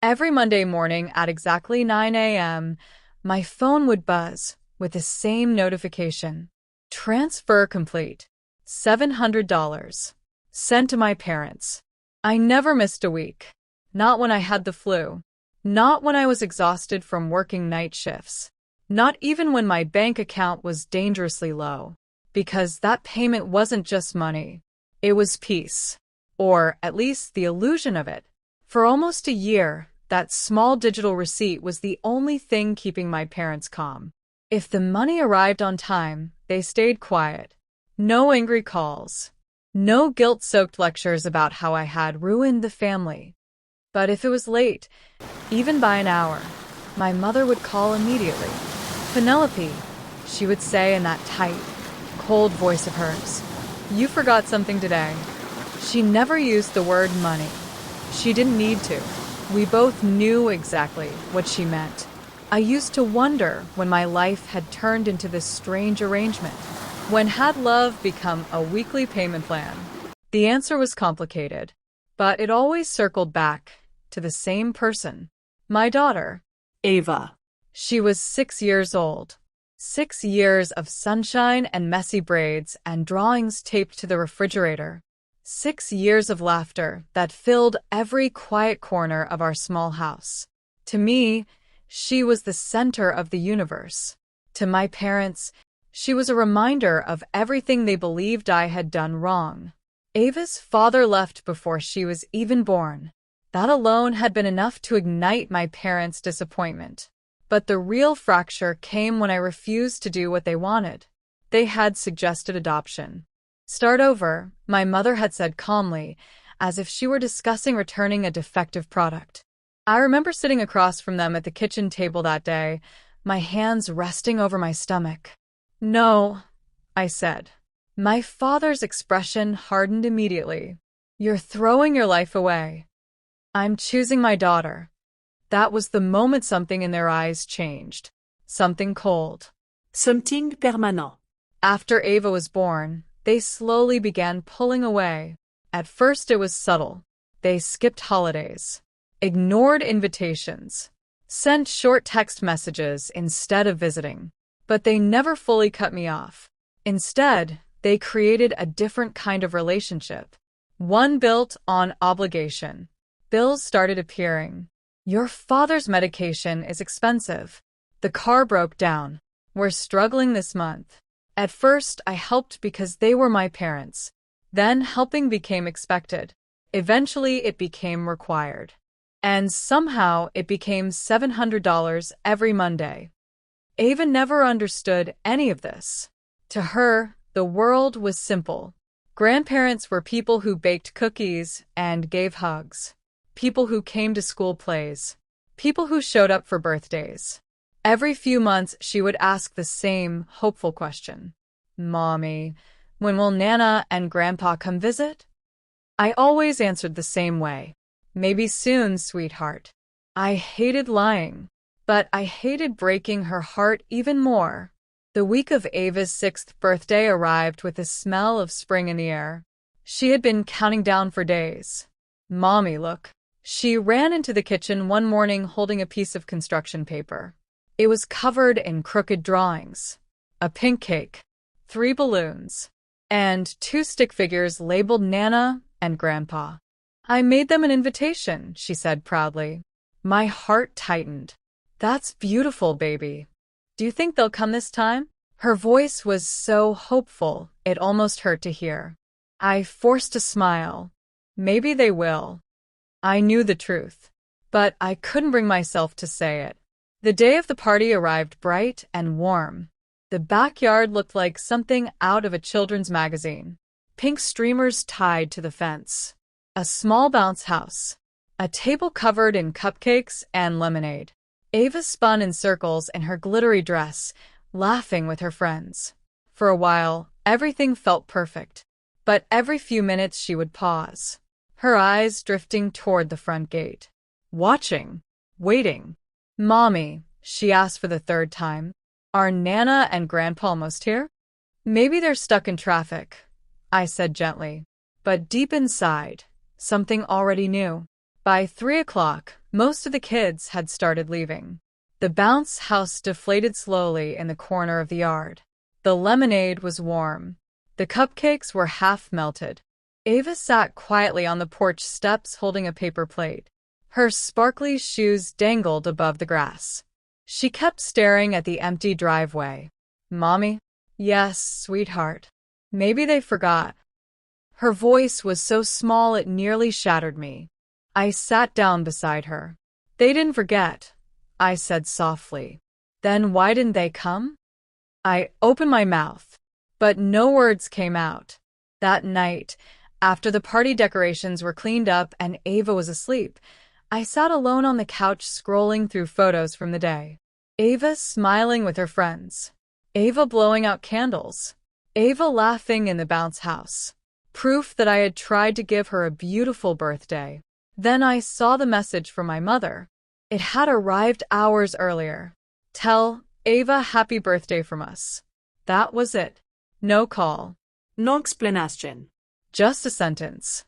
Every Monday morning at exactly 9 a.m., my phone would buzz with the same notification. Transfer complete. $700. Sent to my parents. I never missed a week. Not when I had the flu. Not when I was exhausted from working night shifts. Not even when my bank account was dangerously low. Because that payment wasn't just money. It was peace. Or at least the illusion of it. For almost a year, that small digital receipt was the only thing keeping my parents calm. If the money arrived on time, they stayed quiet. No angry calls. No guilt-soaked lectures about how I had ruined the family. But if it was late, even by an hour, my mother would call immediately. "Penelope," she would say in that tight, cold voice of hers. "You forgot something today." She never used the word money. She didn't need to. We both knew exactly what she meant. I used to wonder when my life had turned into this strange arrangement. When had love become a weekly payment plan? The answer was complicated, but it always circled back to the same person. My daughter, Ava. She was 6 years old. 6 years of sunshine and messy braids and drawings taped to the refrigerator. 6 years of laughter that filled every quiet corner of our small house. To me, she was the center of the universe. To my parents, she was a reminder of everything they believed I had done wrong. Ava's father left before she was even born. That alone had been enough to ignite my parents' disappointment. But the real fracture came when I refused to do what they wanted. They had suggested adoption. "Start over," my mother had said calmly, as if she were discussing returning a defective product. I remember sitting across from them at the kitchen table that day, my hands resting over my stomach. "No," I said. My father's expression hardened immediately. "You're throwing your life away." "I'm choosing my daughter." That was the moment something in their eyes changed. Something cold. Something permanent. After Ava was born, they slowly began pulling away. At first it was subtle. They skipped holidays, ignored invitations, sent short text messages instead of visiting. But they never fully cut me off. Instead, they created a different kind of relationship. One built on obligation. Bills started appearing. "Your father's medication is expensive. The car broke down. We're struggling this month." At first, I helped because they were my parents. Then helping became expected. Eventually, it became required. And somehow, it became $700 every Monday. Ava never understood any of this. To her, the world was simple. Grandparents were people who baked cookies and gave hugs. People who came to school plays. People who showed up for birthdays. Every few months, she would ask the same hopeful question. "Mommy, when will Nana and Grandpa come visit?" I always answered the same way. "Maybe soon, sweetheart." I hated lying. But I hated breaking her heart even more. The week of Ava's 6th birthday arrived with the smell of spring in the air. She had been counting down for days. "Mommy, look." She ran into the kitchen one morning holding a piece of construction paper. It was covered in crooked drawings. A pink cake, 3 balloons, and 2 stick figures labeled Nana and Grandpa. "I made them an invitation," she said proudly. My heart tightened. "That's beautiful, baby. Do you think they'll come this time?" Her voice was so hopeful, it almost hurt to hear. I forced a smile. "Maybe they will." I knew the truth, but I couldn't bring myself to say it. The day of the party arrived bright and warm. The backyard looked like something out of a children's magazine. Pink streamers tied to the fence. A small bounce house. A table covered in cupcakes and lemonade. Ava spun in circles in her glittery dress, laughing with her friends. For a while, everything felt perfect. But every few minutes she would pause, her eyes drifting toward the front gate. Watching. Waiting. "Mommy," she asked for the 3rd time, "are Nana and Grandpa almost here?" "Maybe they're stuck in traffic," I said gently. But deep inside, something already knew. By 3 o'clock, Most of the kids had started leaving. The bounce house deflated slowly in the corner of the yard. The lemonade was warm. The cupcakes were half melted. Ava sat quietly on the porch steps holding a paper plate. Her sparkly shoes dangled above the grass. She kept staring at the empty driveway. Mommy? Yes, sweetheart. Maybe they forgot. Her voice was so small it nearly shattered me. I sat down beside her. They didn't forget, I said softly. Then why didn't they come? I opened my mouth, but no words came out. That night, after the party decorations were cleaned up and Ava was asleep, I sat alone on the couch scrolling through photos from the day. Ava smiling with her friends. Ava blowing out candles. Ava laughing in the bounce house. Proof that I had tried to give her a beautiful birthday. Then I saw the message from my mother. It had arrived hours earlier. Tell Ava happy birthday from us. That was it. No call. No explanation. Just a sentence.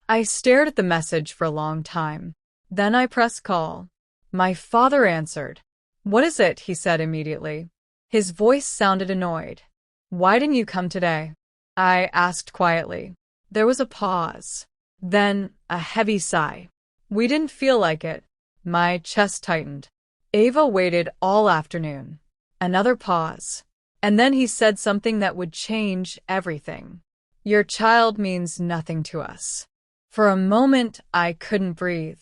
I stared at the message for a long time. Then I pressed call. My father answered. What is it? He said immediately. His voice sounded annoyed. Why didn't you come today? I asked quietly. There was a pause. Then a heavy sigh. We didn't feel like it. My chest tightened. Ava waited all afternoon. Another pause. And then he said something that would change everything. Your child means nothing to us. For a moment, I couldn't breathe.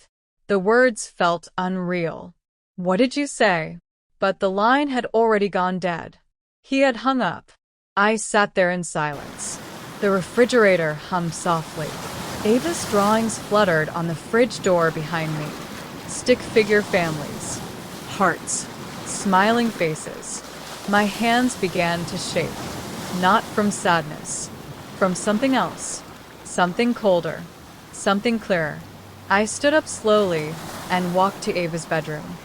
The words felt unreal. What did you say? But the line had already gone dead. He had hung up. I sat there in silence. The refrigerator hummed softly. Ava's drawings fluttered on the fridge door behind me. Stick figure families. Hearts. Smiling faces. My hands began to shake. Not from sadness. From something else. Something colder. Something clearer. I stood up slowly and walked to Ava's bedroom.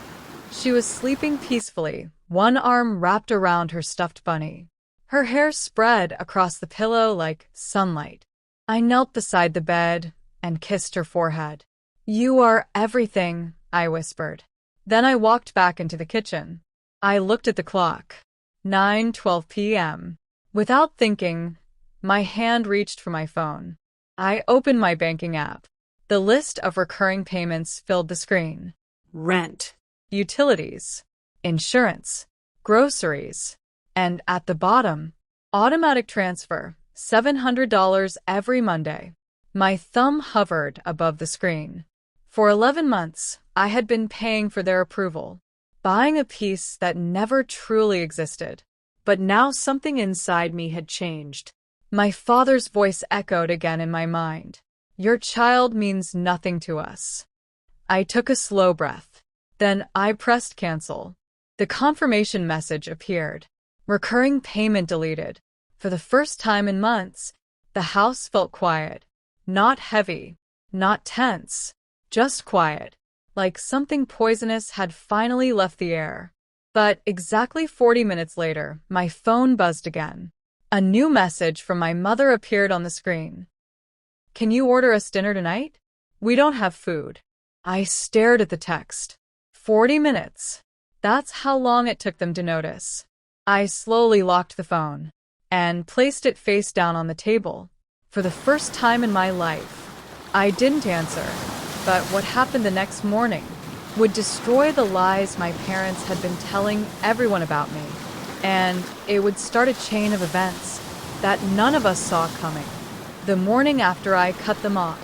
She was sleeping peacefully, one arm wrapped around her stuffed bunny. Her hair spread across the pillow like sunlight. I knelt beside the bed and kissed her forehead. You are everything, I whispered. Then I walked back into the kitchen. I looked at the clock. 9:12 p.m. Without thinking, my hand reached for my phone. I opened my banking app. The list of recurring payments filled the screen. Rent. Utilities. Insurance. Groceries. And at the bottom, automatic transfer, $700 every Monday. My thumb hovered above the screen. For 11 months, I had been paying for their approval, buying a piece that never truly existed. But now something inside me had changed. My father's voice echoed again in my mind. Your child means nothing to us. I took a slow breath. Then I pressed cancel. The confirmation message appeared. Recurring payment deleted. For the first time in months, the house felt quiet. Not heavy. Not tense. Just quiet. Like something poisonous had finally left the air. But exactly 40 minutes later, my phone buzzed again. A new message from my mother appeared on the screen. Can you order us dinner tonight? We don't have food. I stared at the text. 40 minutes. That's how long it took them to notice. I slowly locked the phone and placed it face down on the table. For the first time in my life, I didn't answer, but what happened the next morning would destroy the lies my parents had been telling everyone about me, and it would start a chain of events that none of us saw coming. The morning after I cut them off,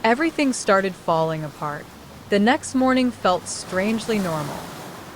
everything started falling apart. The next morning felt strangely normal.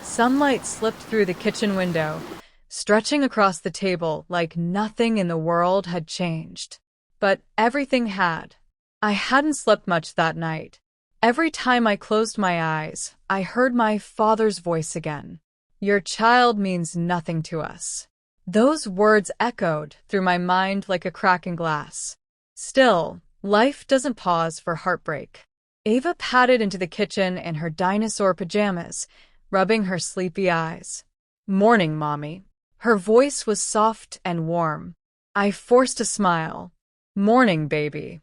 Sunlight slipped through the kitchen window, stretching across the table like nothing in the world had changed. But everything had. I hadn't slept much that night. Every time I closed my eyes, I heard my father's voice again. Your child means nothing to us. Those words echoed through my mind like a crack in glass. Still, life doesn't pause for heartbreak. Ava padded into the kitchen in her dinosaur pajamas, rubbing her sleepy eyes. Morning, Mommy. Her voice was soft and warm. I forced a smile. Morning, baby.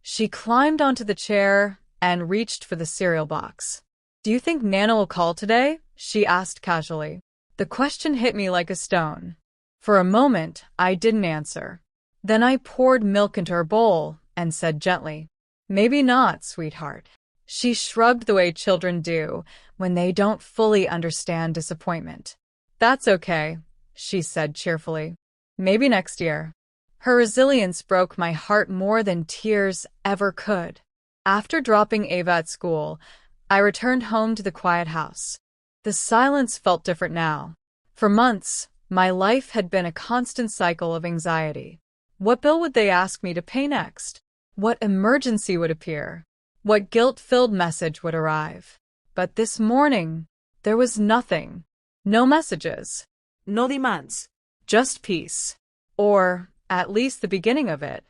She climbed onto the chair and reached for the cereal box. Do you think Nana will call today? She asked casually. The question hit me like a stone. For a moment, I didn't answer. Then I poured milk into her bowl and said gently, Maybe not, sweetheart. She shrugged the way children do when they don't fully understand disappointment. That's okay, she said cheerfully. Maybe next year. Her resilience broke my heart more than tears ever could. After dropping Ava at school, I returned home to the quiet house. The silence felt different now. For months, my life had been a constant cycle of anxiety. What bill would they ask me to pay next? What emergency would appear? What guilt-filled message would arrive? But this morning, there was nothing. No messages. No demands. Just peace. Or, at least the beginning of it.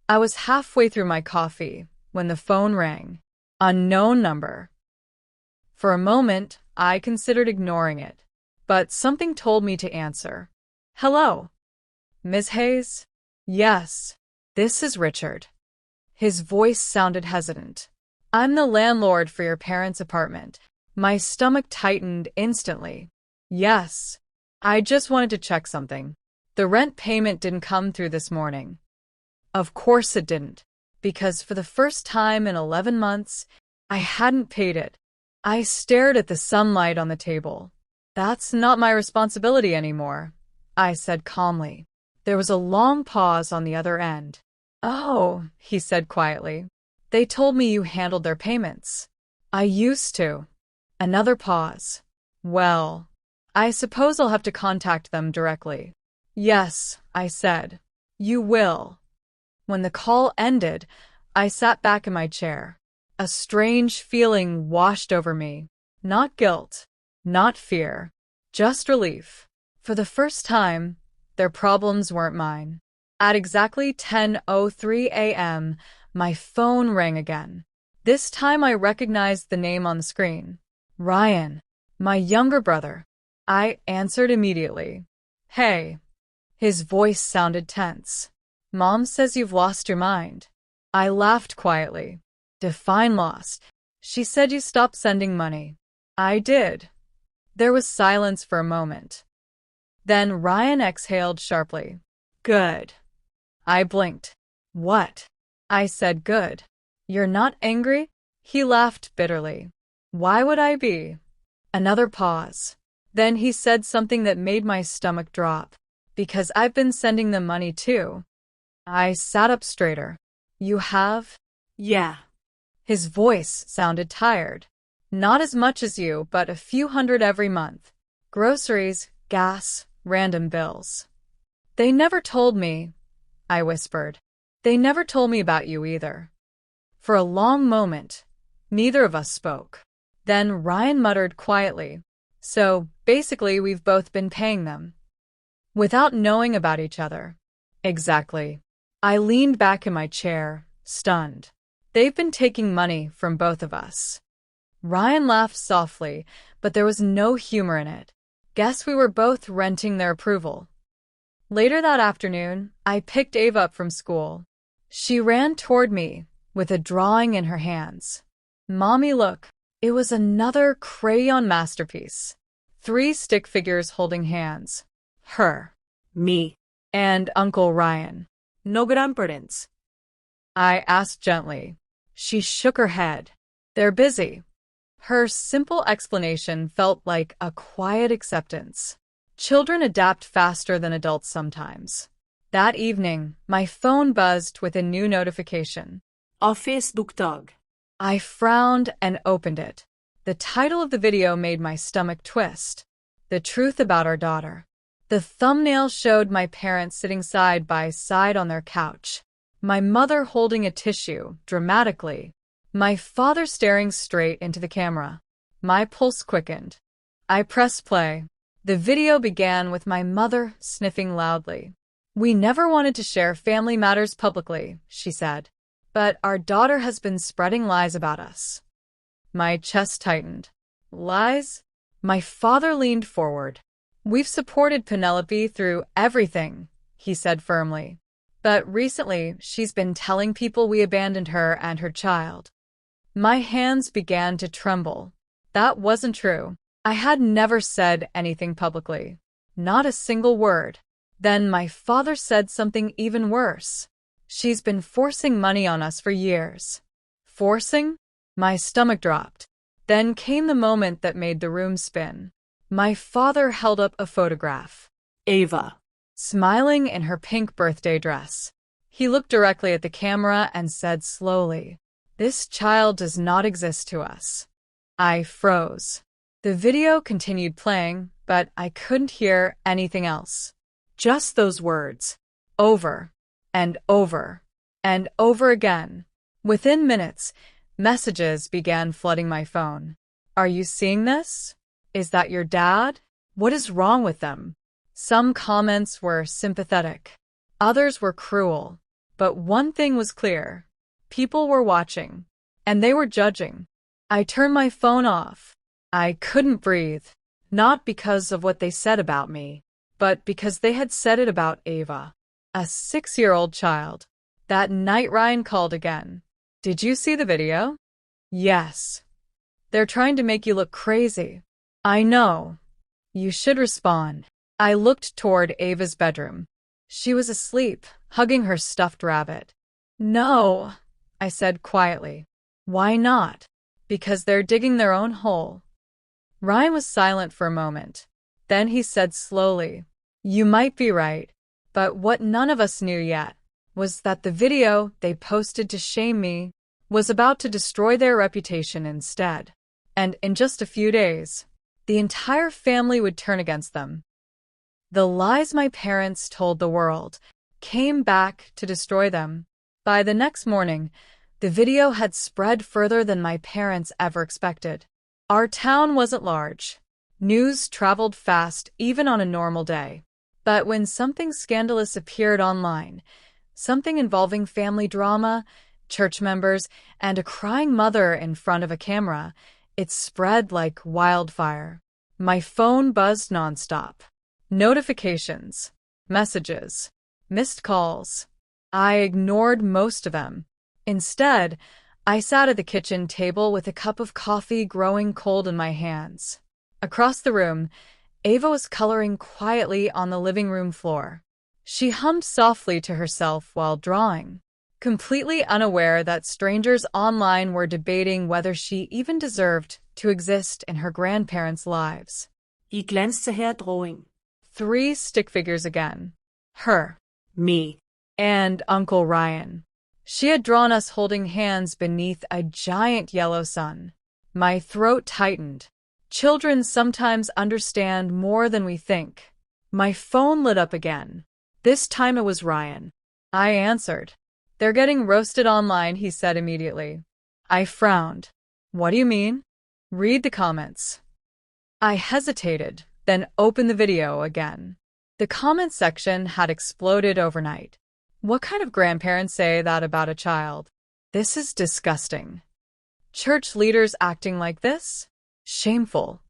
I was halfway through my coffee when the phone rang. Unknown number. For a moment, I considered ignoring it, but something told me to answer. Hello? Ms. Hayes? Yes. This is Richard. His voice sounded hesitant. I'm the landlord for your parents' apartment. My stomach tightened instantly. Yes. I just wanted to check something. The rent payment didn't come through this morning. Of course it didn't, because for the first time in 11 months, I hadn't paid it. I stared at the sunlight on the table. That's not my responsibility anymore, I said calmly. There was a long pause on the other end. Oh, he said quietly. They told me you handled their payments. I used to. Another pause. Well, I suppose I'll have to contact them directly. Yes, I said. You will. When the call ended, I sat back in my chair. A strange feeling washed over me. Not guilt, not fear, just relief. For the first time, their problems weren't mine. At exactly 10:03 a.m., my phone rang again. This time I recognized the name on the screen. Ryan, my younger brother. I answered immediately. Hey. His voice sounded tense. Mom says you've lost your mind. I laughed quietly. Define lost. She said you stopped sending money. I did. There was silence for a moment. Then Ryan exhaled sharply. Good. I blinked. What? I said good. You're not angry? He laughed bitterly. Why would I be? Another pause. Then he said something that made my stomach drop. Because I've been sending them money too. I sat up straighter. You have? Yeah. His voice sounded tired. Not as much as you, but a few hundred every month. Groceries, gas, random bills. They never told me, I whispered. They never told me about you either. For a long moment, neither of us spoke. Then Ryan muttered quietly, So, basically we've both been paying them. Without knowing about each other. Exactly. I leaned back in my chair, stunned. They've been taking money from both of us. Ryan laughed softly, but there was no humor in it. Guess we were both renting their approval. Later that afternoon, I picked Ava up from school. She ran toward me, with a drawing in her hands. Mommy, look. It was another crayon masterpiece. 3 stick figures holding hands. Her. Me. And Uncle Ryan. No grandparents. I asked gently. She shook her head. They're busy. Her simple explanation felt like a quiet acceptance. Children adapt faster than adults sometimes. That evening, my phone buzzed with a new notification. Office duktag. I frowned and opened it. The title of the video made my stomach twist. The truth about our daughter. The thumbnail showed my parents sitting side by side on their couch. My mother holding a tissue, dramatically. My father staring straight into the camera. My pulse quickened. I pressed play. The video began with my mother sniffing loudly. We never wanted to share family matters publicly, she said. But our daughter has been spreading lies about us. My chest tightened. Lies? My father leaned forward. We've supported Penelope through everything, he said firmly. But recently, she's been telling people we abandoned her and her child. My hands began to tremble. That wasn't true. I had never said anything publicly. Not a single word. Then my father said something even worse. She's been forcing money on us for years. Forcing? My stomach dropped. Then came the moment that made the room spin. My father held up a photograph. Ava. Smiling in her pink birthday dress. He looked directly at the camera and said slowly, "This child does not exist to us." I froze. The video continued playing, but I couldn't hear anything else. Just those words. Over and over and over again. Within minutes, messages began flooding my phone. "Are you seeing this? Is that your dad? What is wrong with them?" Some comments were sympathetic. Others were cruel. But one thing was clear. People were watching. And they were judging. I turned my phone off. I couldn't breathe. Not because of what they said about me, but because they had said it about Ava, a 6-year-old child. That night Ryan called again. "Did you see the video?" "Yes." "They're trying to make you look crazy." "I know." "You should respond." I looked toward Ava's bedroom. She was asleep, hugging her stuffed rabbit. "No," I said quietly. "Why not?" "Because they're digging their own hole." Ryan was silent for a moment. Then he said slowly, "You might be right, but what none of us knew yet was that the video they posted to shame me was about to destroy their reputation instead. And in just a few days, the entire family would turn against them. The lies my parents told the world came back to destroy them. By the next morning, the video had spread further than my parents ever expected. Our town wasn't large. News traveled fast even on a normal day. But when something scandalous appeared online, something involving family drama, church members, and a crying mother in front of a camera, it spread like wildfire. My phone buzzed nonstop. Notifications, messages, missed calls. I ignored most of them. Instead, I sat at the kitchen table with a cup of coffee growing cold in my hands. Across the room, Ava was coloring quietly on the living room floor. She hummed softly to herself while drawing, completely unaware that strangers online were debating whether she even deserved to exist in her grandparents' lives. I glänzte her drawing. 3 stick figures again. Her, Me, and Uncle Ryan. She had drawn us holding hands beneath a giant yellow sun. My throat tightened. Children sometimes understand more than we think. My phone lit up again. This time it was Ryan. I answered. "They're getting roasted online," he said immediately. I frowned. "What do you mean?" "Read the comments." I hesitated, then opened the video again. The comment section had exploded overnight. "What kind of grandparents say that about a child? This is disgusting. Church leaders acting like this? Shameful."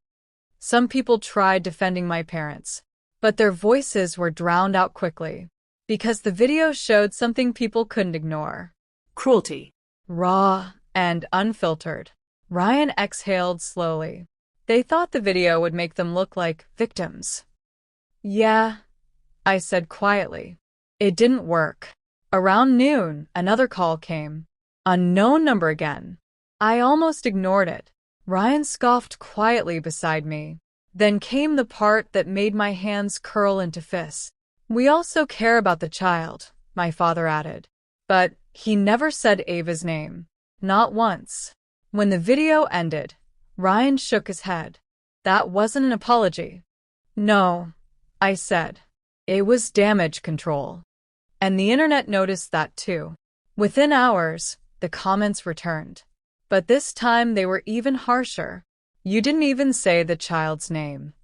Some people tried defending my parents, but their voices were drowned out quickly, because the video showed something people couldn't ignore. Cruelty. Raw and unfiltered. Ryan exhaled slowly. They thought the video would make them look like victims. "Yeah," I said quietly. It didn't work. Around noon, another call came. Unknown number again. I almost ignored it. Ryan scoffed quietly beside me. Then came the part that made my hands curl into fists. "We also care about the child," my father added. But he never said Ava's name. Not once. When the video ended, Ryan shook his head. "That wasn't an apology." "No," I said. "It was damage control." And the internet noticed that too. Within hours, the comments returned. But this time they were even harsher. "You didn't even say the child's name.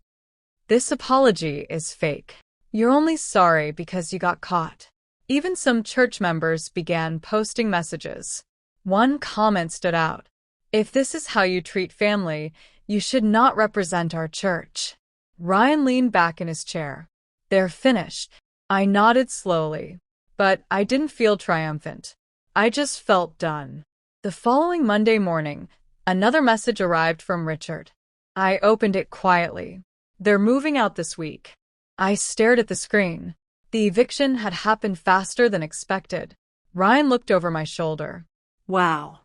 This apology is fake. You're only sorry because you got caught." Even some church members began posting messages. One comment stood out. "If this is how you treat family, you should not represent our church." Ryan leaned back in his chair. "They're finished." I nodded slowly, but I didn't feel triumphant. I just felt done. The following Monday morning, Another message arrived from Richard. I opened it quietly. They're moving out this week. I stared at the screen. The eviction had happened faster than expected. Ryan looked over my shoulder. Wow.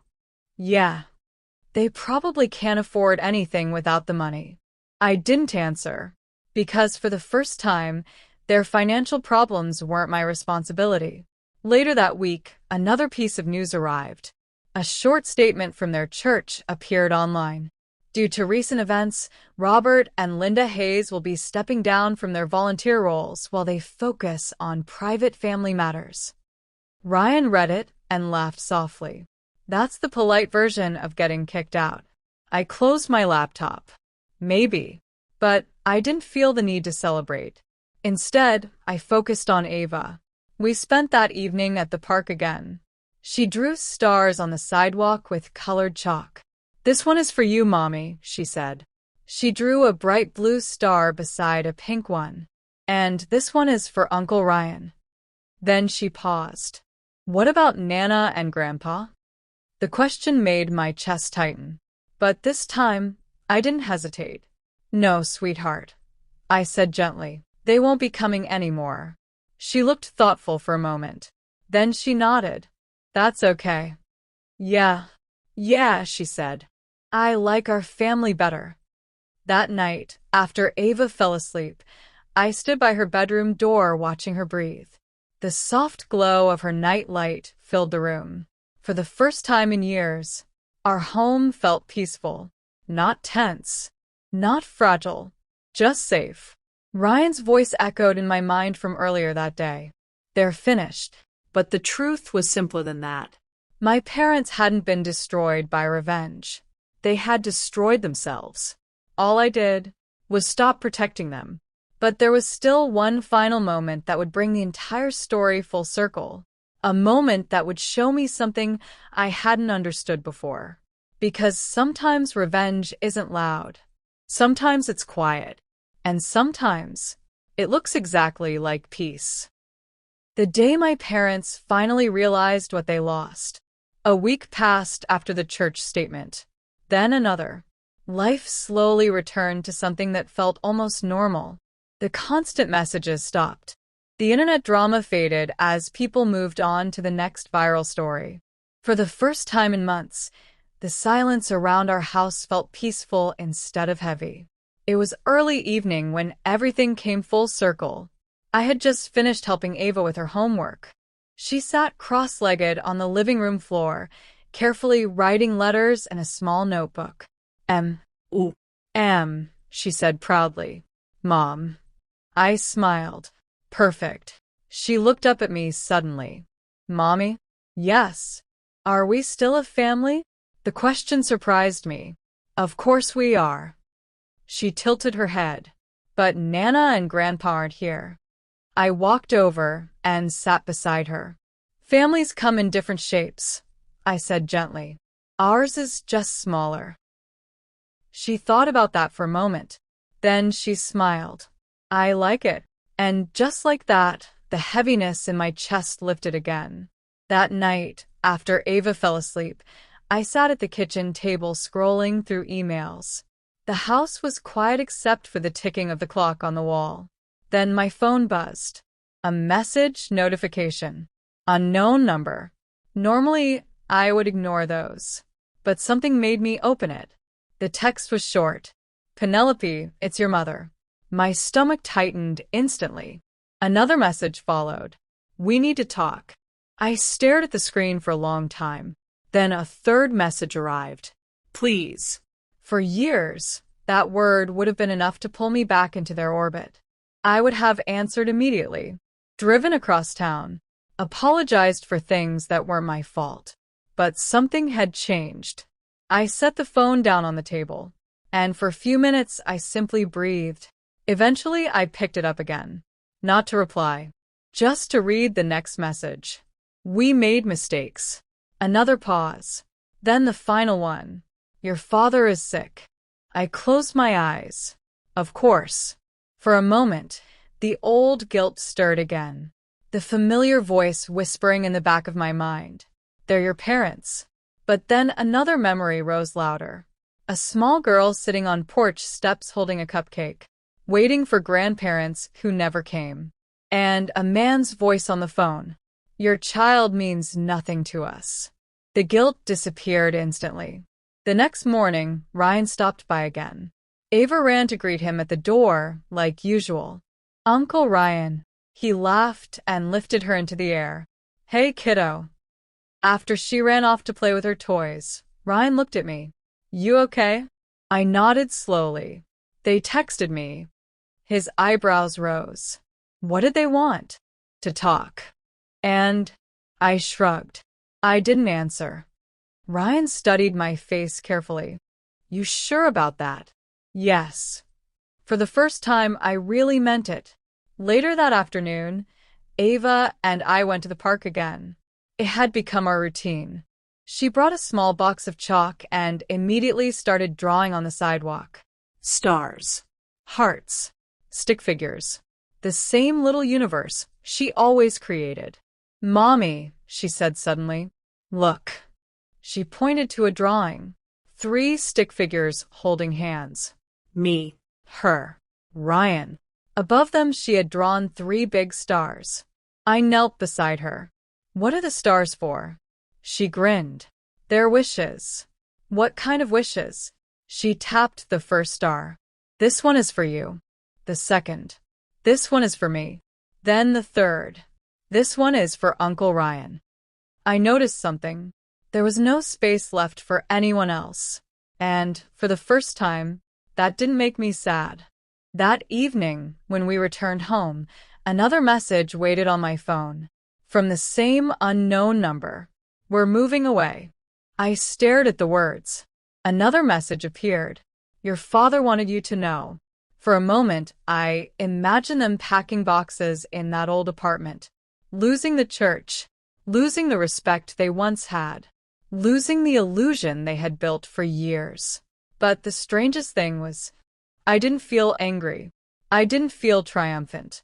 Yeah. They probably can't afford anything without the money. I didn't answer, because for the first time, their financial problems weren't my responsibility. Later that week, another piece of news arrived. A short statement from their church appeared online. Due to recent events, Robert and Linda Hayes will be stepping down from their volunteer roles while they focus on private family matters. Ryan read it and laughed softly. That's the polite version of getting kicked out. I closed my laptop. Maybe. But I didn't feel the need to celebrate. Instead, I focused on Ava. We spent that evening at the park again. She drew stars on the sidewalk with colored chalk. This one is for you, Mommy, she said. She drew a bright blue star beside a pink one. And this one is for Uncle Ryan. Then she paused. What about Nana and Grandpa? The question made my chest tighten. But this time, I didn't hesitate. No, sweetheart, I said gently. They won't be coming anymore. She looked thoughtful for a moment. Then she nodded. That's okay. Yeah, she said. I like our family better. That night, after Ava fell asleep, I stood by her bedroom door watching her breathe. The soft glow of her night light filled the room. For the first time in years, our home felt peaceful, not tense, not fragile, just safe. Ryan's voice echoed in my mind from earlier that day. They're finished. But the truth was simpler than that. My parents hadn't been destroyed by revenge. They had destroyed themselves. All I did was stop protecting them. But there was still one final moment that would bring the entire story full circle. A moment that would show me something I hadn't understood before. Because sometimes revenge isn't loud. Sometimes it's quiet. And sometimes it looks exactly like peace. The day my parents finally realized what they lost. A week passed after the church statement. Then another. Life slowly returned to something that felt almost normal. The constant messages stopped. The internet drama faded as people moved on to the next viral story. For the first time in months, the silence around our house felt peaceful instead of heavy. It was early evening when everything came full circle. I had just finished helping Ava with her homework. She sat cross-legged on the living room floor, carefully writing letters in a small notebook. M, she said proudly. Mom. I smiled. Perfect. She looked up at me suddenly. Mommy? Yes. Are we still a family? The question surprised me. Of course we are. She tilted her head. But Nana and Grandpa aren't here. I walked over and sat beside her. Families come in different shapes, I said gently. Ours is just smaller. She thought about that for a moment. Then she smiled. I like it. And just like that, the heaviness in my chest lifted again. That night, after Ava fell asleep, I sat at the kitchen table scrolling through emails. The house was quiet except for the ticking of the clock on the wall. Then my phone buzzed. A message notification. Unknown number. Normally, I would ignore those. But something made me open it. The text was short. Penelope, it's your mother. My stomach tightened instantly. Another message followed. We need to talk. I stared at the screen for a long time. Then a third message arrived. Please. For years, that word would have been enough to pull me back into their orbit. I would have answered immediately, driven across town, apologized for things that weren't my fault. But something had changed. I set the phone down on the table, and for a few minutes I simply breathed. Eventually I picked it up again, not to reply, just to read the next message. We made mistakes. Another pause. Then the final one. Your father is sick. I closed my eyes. Of course. For a moment, the old guilt stirred again. The familiar voice whispering in the back of my mind. They're your parents. But then another memory rose louder. A small girl sitting on porch steps holding a cupcake, waiting for grandparents who never came. And a man's voice on the phone. Your child means nothing to us. The guilt disappeared instantly. The next morning, Ryan stopped by again. Ava ran to greet him at the door, like usual. Uncle Ryan. He laughed and lifted her into the air. Hey, kiddo. After she ran off to play with her toys, Ryan looked at me. You okay? I nodded slowly. They texted me. His eyebrows rose. What did they want? To talk. And I shrugged. I didn't answer. Ryan studied my face carefully. You sure about that? Yes. For the first time, I really meant it. Later that afternoon, Ava and I went to the park again. It had become our routine. She brought a small box of chalk and immediately started drawing on the sidewalk. Stars. Hearts. Stick figures. The same little universe she always created. Mommy, she said suddenly. Look. She pointed to a drawing. 3 stick figures holding hands. Me. Her. Ryan. Above them she had drawn 3 big stars. I knelt beside her. What are the stars for? She grinned. They're wishes. What kind of wishes? She tapped the first star. This one is for you. The second. This one is for me. Then the third. This one is for Uncle Ryan. I noticed something. There was no space left for anyone else. And, for the first time, that didn't make me sad. That evening, when we returned home, another message waited on my phone. From the same unknown number. We're moving away. I stared at the words. Another message appeared. Your father wanted you to know. For a moment, I imagined them packing boxes in that old apartment. Losing the church. Losing the respect they once had. Losing the illusion they had built for years. But the strangest thing was, I didn't feel angry. I didn't feel triumphant.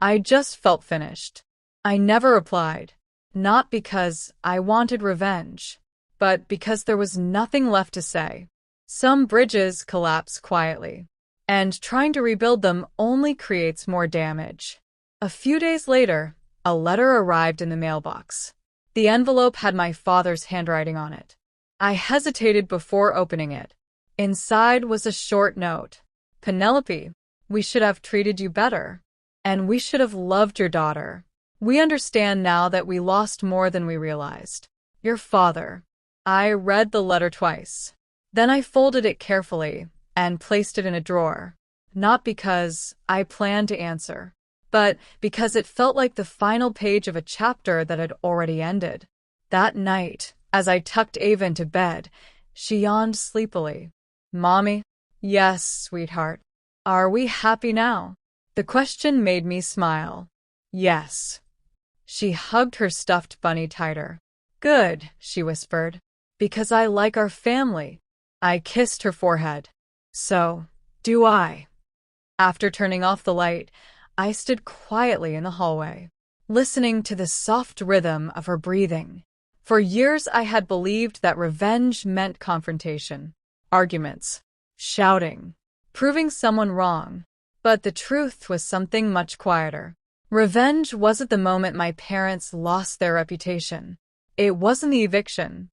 I just felt finished. I never replied. Not because I wanted revenge, but because there was nothing left to say. Some bridges collapse quietly, and trying to rebuild them only creates more damage. A few days later, a letter arrived in the mailbox. The envelope had my father's handwriting on it. I hesitated before opening it. Inside was a short note. Penelope, we should have treated you better. And we should have loved your daughter. We understand now that we lost more than we realized. Your father. I read the letter twice. Then I folded it carefully and placed it in a drawer. Not because I planned to answer, but because it felt like the final page of a chapter that had already ended. That night, as I tucked Ava into bed, she yawned sleepily. Mommy? Yes, sweetheart. Are we happy now? The question made me smile. Yes. She hugged her stuffed bunny tighter. Good, she whispered. Because I like our family. I kissed her forehead. So, do I. After turning off the light, I stood quietly in the hallway, listening to the soft rhythm of her breathing. For years I had believed that revenge meant confrontation, arguments, shouting, proving someone wrong. But the truth was something much quieter. Revenge wasn't the moment my parents lost their reputation. It wasn't the eviction.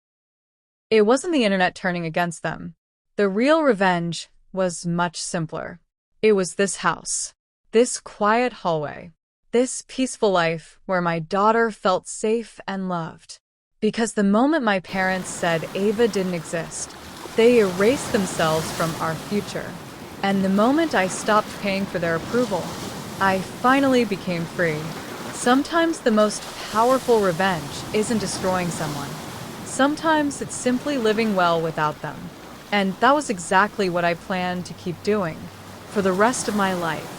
It wasn't the internet turning against them. The real revenge was much simpler. It was this house, this quiet hallway, this peaceful life where my daughter felt safe and loved. Because the moment my parents said Ava didn't exist, they erased themselves from our future. And the moment I stopped paying for their approval, I finally became free. Sometimes the most powerful revenge isn't destroying someone. Sometimes it's simply living well without them. And that was exactly what I planned to keep doing for the rest of my life.